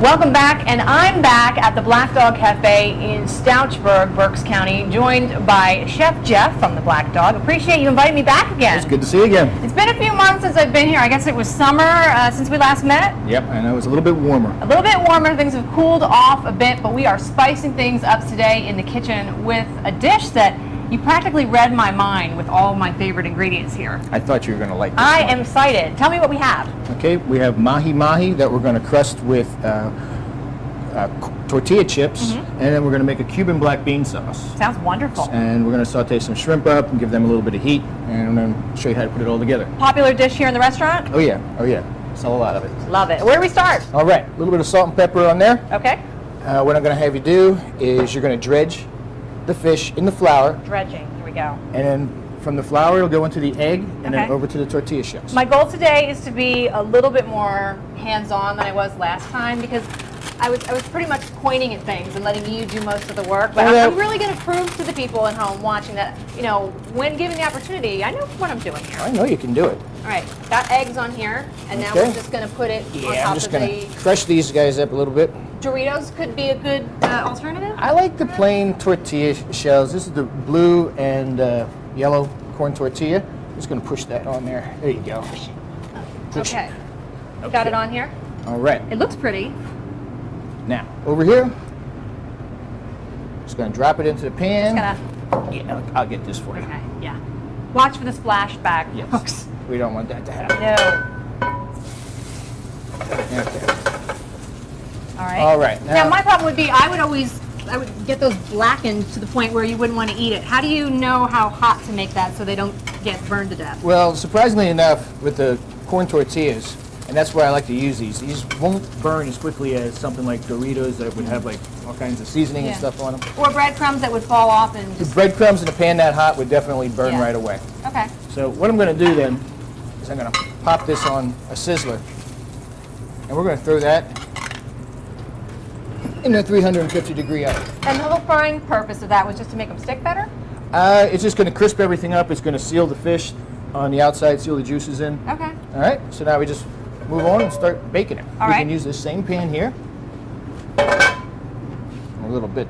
Welcome back, and I'm back at the Black Dog Cafe in Stouchburg, Berks County, joined by Chef Jeff from the Black Dog. Appreciate you inviting me back again. It's good to see you again. It's been a few months since I've been here. I guess it was summer since we last met. Yep, I know, it's a little bit warmer. A little bit warmer. Things have cooled off a bit, but we are spicing things up today in the kitchen with a dish that you practically read my mind with all my favorite ingredients here. I thought you were going to like this I one. am excited. Tell me what we have. Okay, we have mahi-mahi that we're going to crust with tortilla chips, and then we're going to make a Cuban black bean sauce. Sounds wonderful. And we're going to saute some shrimp up and give them a little bit of heat, and I'm going to show you how to put it all together. Popular dish here in the restaurant? Oh yeah, sell a lot of it. Love it. Where do we start? All right, a little bit of salt and pepper on there. Okay. What I'm going to have you do is you're going to dredge the fish in the flour, Dredging. Here we go. and then from the flour it'll go into the egg, and then Okay. over to the tortilla shells. My goal today is to be a little bit more hands-on than I was last time, because I was pretty much pointing at things and letting you do most of the work. But I'm really going to prove to the people at home watching that, when given the opportunity, I know what I'm doing here. I know you can do it. All right, got eggs on here, and now Okay. we're just going to put it on Yeah, top I'm just of going the to crush these guys up a little bit. Doritos. Could be a good alternative. I like the plain tortilla shells. This is the blue and yellow corn tortilla. I'm just going to push that on there. There you go. Okay. Got it on here. All right. It looks pretty. Now, over here, just going to drop it into the pan. Just Yeah, I'll get this for you. Okay, yeah. Watch for the splashback, Yes. folks. We don't want that to happen. No. Okay. All right. All right. Now, my problem would be I would get those blackened to the point where you wouldn't want to eat it. How do you know how hot to make that so they don't get burned to death? Well, surprisingly enough, with the corn tortillas, and that's why I like to use these won't burn as quickly as something like Doritos that would have like all kinds of seasoning and stuff on them. Or breadcrumbs that would fall off and The just... breadcrumbs in a pan that hot would definitely burn right away. Okay. So what I'm going to do then is I'm going to pop this on a sizzler, and we're going to throw that in a 350-degree oven. And the whole frying purpose of that was just to make them stick better? It's just going to crisp everything up. It's going to seal the fish on the outside, seal the juices in. Okay. All right, so now we just move on and start baking it. All we right. can use this same pan here. I'm a little bit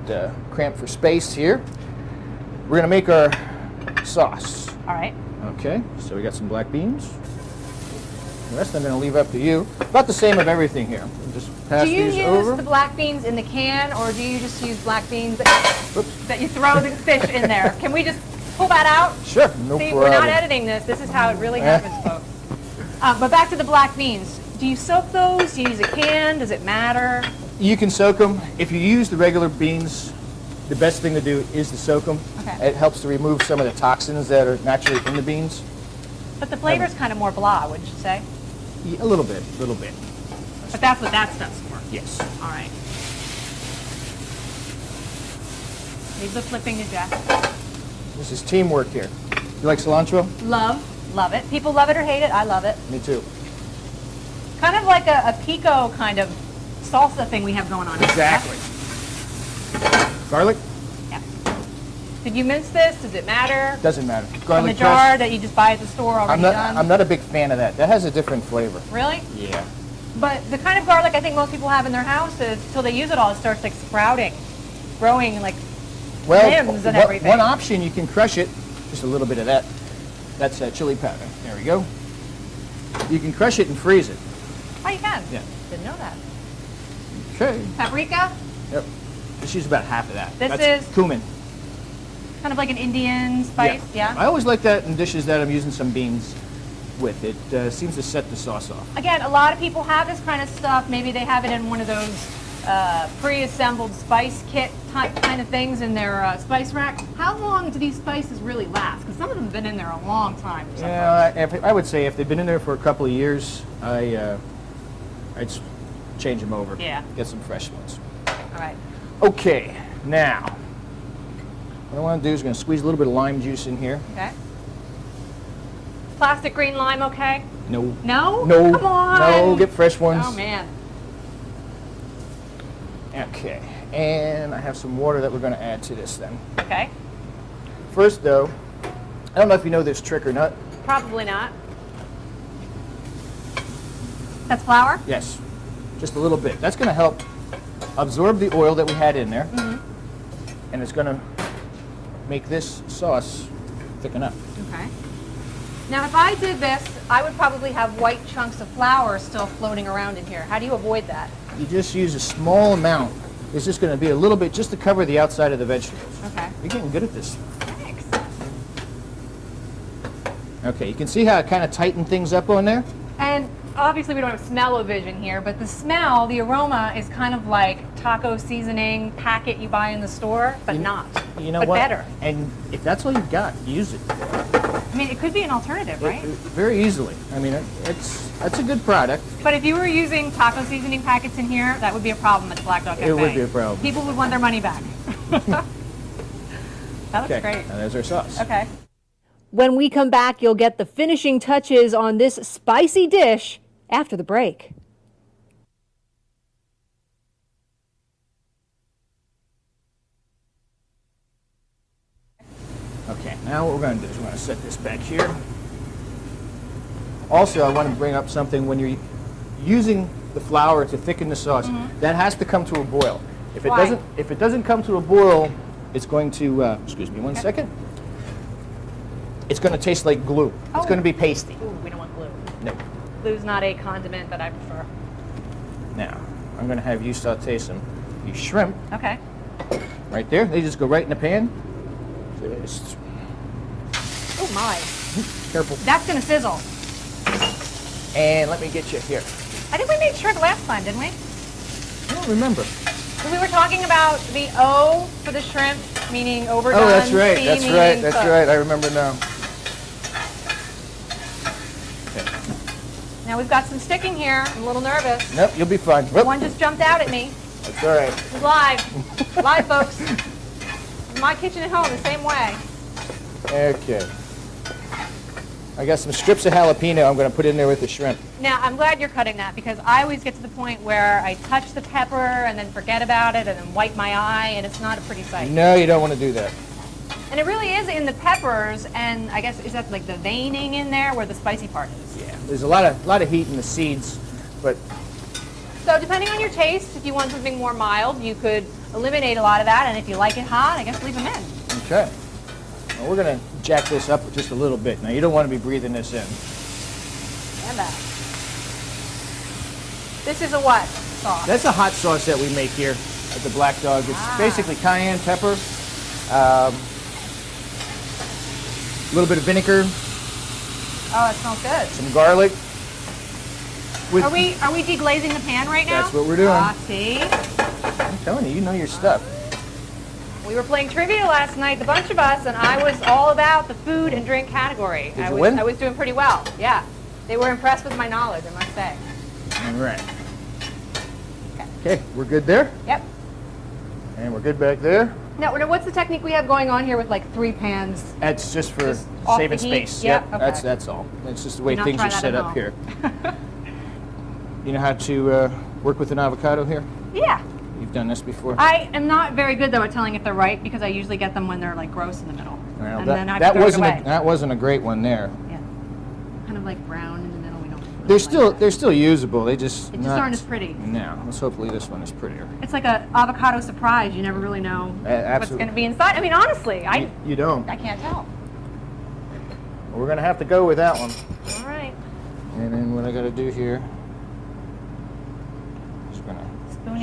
cramped for space here. We're going to make our sauce. All right. Okay, so we got some black beans. The rest I'm going to leave up to you. About the same of everything here. Just pass Do you these use over. the black beans in the can, or do you just use black beans that you throw the fish in there? Can we just pull that out? Sure, no See, problem. we're not editing this. This is how it really happens, folks. But back to the black beans. Do you soak those? Do you use a can? Does it matter? You can soak them. If you use the regular beans, the best thing to do is to soak them. Okay. It helps to remove some of the toxins that are naturally in the beans. But the flavor's kind of more blah, wouldn't you say? Yeah, a little bit. But that's what that stuff's for. Yes. All right. Leave the flipping to Jeff. This is teamwork here. You like cilantro? Love it. People love it or hate it. I love it. Me too. Kind of like a pico kind of salsa thing we have going on here. Exactly. Garlic? Yeah. Did you mince this? Does it matter? Doesn't matter. From the Garlic jar press? that you just buy at the store already done? I'm not a big fan of that. That has a different flavor. Really? Yeah. But the kind of garlic I think most people have in their houses, till they use it all, it starts like sprouting, growing like limbs and everything. One option, you can crush it. Just a little bit of that. That's chili powder. There we go. You can crush it and freeze it. Oh, you can? Yeah. Didn't know that. Okay. Paprika? Yep. Just use about half of that. This That's is- cumin. Kind of like an Indian spice, yeah? I always like that in dishes that I'm using some beans with. It seems to set the sauce off. Again, a lot of people have this kind of stuff. Maybe they have it in one of those pre-assembled spice kit kind of things in their spice rack. How long do these spices really last? Because some of them have been in there a long time. Yeah, I would say if they've been in there for a couple of years, I'd change them over. Yeah. Get some fresh ones. All right. Okay, now, what I want to do is going to squeeze a little bit of lime juice in here. Okay. Plastic green lime, okay? No. No? No. Come on. No, get fresh ones. Oh, man. Okay, and I have some water that we're going to add to this then. Okay. First, though, I don't know if you know this trick or not. Probably not. That's flour? Yes. just a little bit. That's going to help absorb the oil that we had in there, and it's going to make this sauce thicken up. Okay. Now, if I did this, I would probably have white chunks of flour still floating around in here. How do you avoid that? You just use a small amount. It's just going to be a little bit just to cover the outside of the vegetables. Okay. You're getting good at this. Thanks. Okay, you can see how it kind of tightened things up on there? And obviously we don't have smell-o-vision here, but the smell, the aroma is kind of like taco seasoning packet you buy in the store, but not. You know but what? better. And if that's all you've got, use it. I mean, it could be an alternative, right? Very easily. I mean, that's a good product. But if you were using taco seasoning packets in here, that would be a problem at the Black Dog Cafe. It would be a problem. People would want their money back. That looks great. And there's our sauce. Okay. When we come back, you'll get the finishing touches on this spicy dish after the break. Okay, now what we're going to do is we're going to set this back here. Also, I want to bring up something when you're using the flour to thicken the sauce. That has to come to a boil. If it doesn't come to a boil, it's going to excuse me one second. It's going to taste like glue. It's going to be pasty. Ooh, we don't want glue. No. Glue's not a condiment that I prefer. Now, I'm going to have you saute these shrimp Okay. right there. They just go right in the pan. Just Oh my. careful. That's going to sizzle. And let me get you here. I think we made shrimp last time, didn't we? I don't remember. We were talking about the O for the shrimp, meaning overdone. Oh, that's right. C That's meaning right. That's cooked. right. I remember now. Now we've got some sticking here. I'm a little nervous. Nope, you'll be fine. Whoop. One just jumped out at me. That's all right. This is live. Live, folks. My kitchen at home, the same way. Okay. I got some strips of jalapeno I'm going to put in there with the shrimp. Now, I'm glad you're cutting that because I always get to the point where I touch the pepper and then forget about it and then wipe my eye, and it's not a pretty sight. No, you don't want to do that. And it really is in the peppers, and I guess, is that like the veining in there where the spicy part is? Yeah. There's a lot of heat in the seeds, but So depending on your taste, if you want something more mild, you could eliminate a lot of that, and if you like it hot, I guess leave them in. okay. Well, we're going to jack this up just a little bit. Now, you don't want to be breathing this in. And that. This is a what sauce? That's a hot sauce that we make here at the Black Dog. It's basically cayenne pepper, a little bit of vinegar, Oh, it smells good. some garlic. With, Are we deglazing the pan right now? That's what we're doing. Ah, see? I'm telling you, you know your stuff. We were playing trivia last night, the bunch of us, and I was all about the food and drink category. Did you win? I was doing pretty well, yeah. They were impressed with my knowledge, I must say. All right. Okay, we're good there, Yep. and we're good back there. Now, what's the technique we have going on here with like 3 pans? That's just for Just off saving the heat? space. Yep, okay. That's all. That's just the way Not things try are that set at up home. here. You know how to work with an avocado here? Yeah. You've done this before? I am not very good, though, at telling if they're right because I usually get them when they're like gross in the middle. Well, and that, then I that throw it wasn't away. that wasn't a great one there. Yeah. Kind of like brown in the middle. We don't really They're like that. still usable. They just They just aren't as pretty. No. Let's hopefully this one is prettier. It's like an avocado surprise. You never really know what's Absolutely. going to be inside. I mean, honestly, You don't. I can't tell. Well, we're gonna have to go with that one. All right. And then what I gotta do here is gonna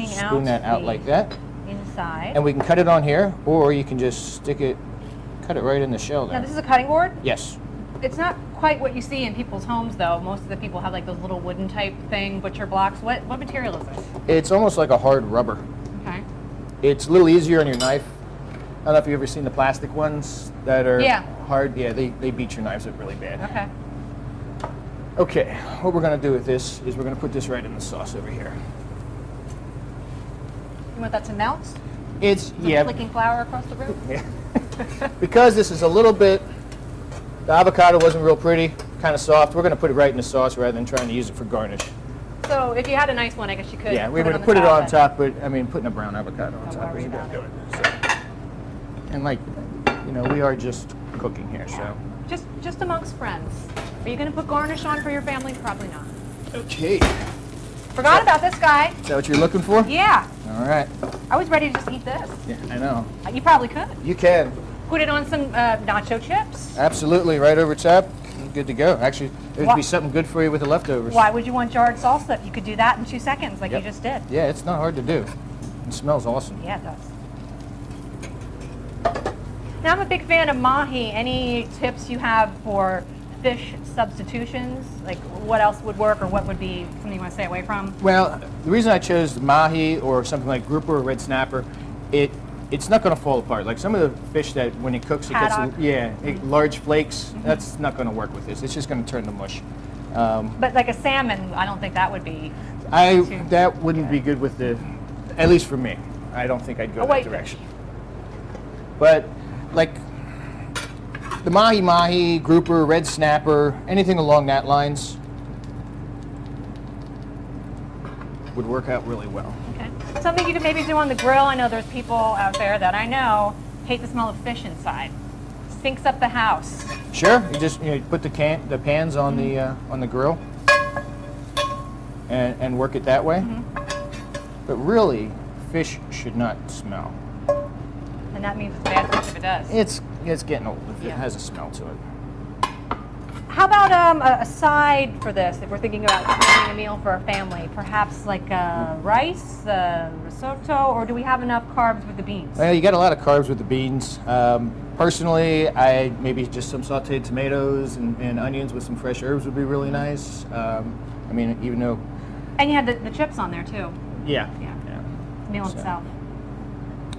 spoon that out the like that. Inside. And we can cut it on here, or you can just cut it right in the shell there. Now, this is a cutting board. Yes. It's not quite what you see in people's homes, though. Most of the people have like those little wooden type thing, butcher blocks. What material is this? It's almost like a hard rubber. Okay. It's a little easier on your knife. I don't know if you've ever seen the plastic ones that are hard. Yeah, they beat your knives up really bad. Okay. Okay, what we're gonna do with this is we're gonna put this right in the sauce over here. You want that to melt? It's, Flicking flour across the room? Yeah. Because this is a little bit, the avocado wasn't real pretty, kind of soft, we're gonna put it right in the sauce rather than trying to use it for garnish. So if you had a nice one, I guess you could. Yeah, we were gonna the put it on but- top, but I mean, putting a brown avocado on Don't top worry isn't gonna about do it. So. And like, you know, we are just cooking here, so. Just amongst friends. Are you going to put garnish on for your family? Probably not. Okay. Forgot about this guy. Is that what you're looking for? Yeah. All right. I was ready to just eat this. Yeah, I know. You probably could. You can. Put it on some nacho chips. Absolutely, right over top. Good to go. Actually, it would be something good for you with the leftovers. Why would you want jarred salsa if you could do that in 2 seconds like you just did? Yeah, it's not hard to do. It smells awesome. Yeah, it does. Now, I'm a big fan of mahi. Any tips you have for fish substitutions? Like what else would work or what would be something you want to stay away from? Well, the reason I chose the mahi or something like grouper or red snapper, it's not going to fall apart. Like some of the fish that when it cooks, it Haddock. gets large flakes. That's not going to work with this. It's just going to turn to mush. But like a salmon, I don't think that would be. That wouldn't be good with at least for me. I don't think I'd go that direction. But like the mahi-mahi, grouper, red snapper, anything along that lines would work out really well. Okay. Something you could maybe do on the grill. I know there's people out there that I know hate the smell of fish inside. Stinks up the house. Sure. You just put the pans on the grill and work it that way. But really, fish should not smell. And that means it's bad fish if it does. It's getting old if it has a smell to it. How about a side for this? If we're thinking about making a meal for a family, perhaps like rice, risotto, or do we have enough carbs with the beans? Well, you got a lot of carbs with the beans. Personally, maybe just some sautéed tomatoes and onions with some fresh herbs would be really nice. I mean, even though. And you have the chips on there too. Yeah. The meal itself.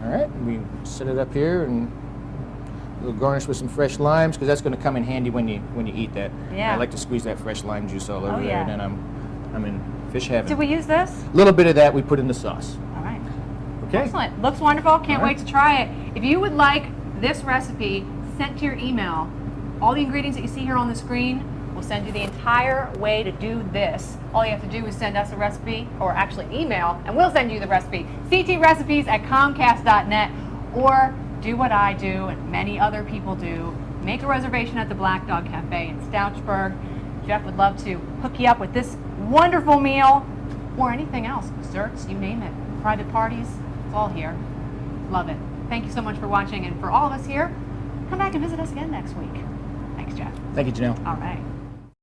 All right, we set it up here and we'll garnish with some fresh limes because that's going to come in handy when you eat that. Yeah. I like to squeeze that fresh lime juice all over there, and then I'm in fish heaven. Did we use this? A little bit of that we put in the sauce. All right. Okay. Excellent. Looks wonderful. Can't wait to try it. If you would like this recipe sent to your email, all the ingredients that you see here on the screen, we'll send you the entire way to do this. All you have to do is send us a recipe, or actually an email, and we'll send you the recipe. ctrecipes@comcast.net, or do what I do and many other people do. Make a reservation at the Black Dog Cafe in Stouchburg. Jeff would love to hook you up with this wonderful meal or anything else. Desserts, you name it. Private parties, it's all here. Love it. Thank you so much for watching, and for all of us here, come back and visit us again next week. Thanks, Jeff. Thank you, Janelle. All right.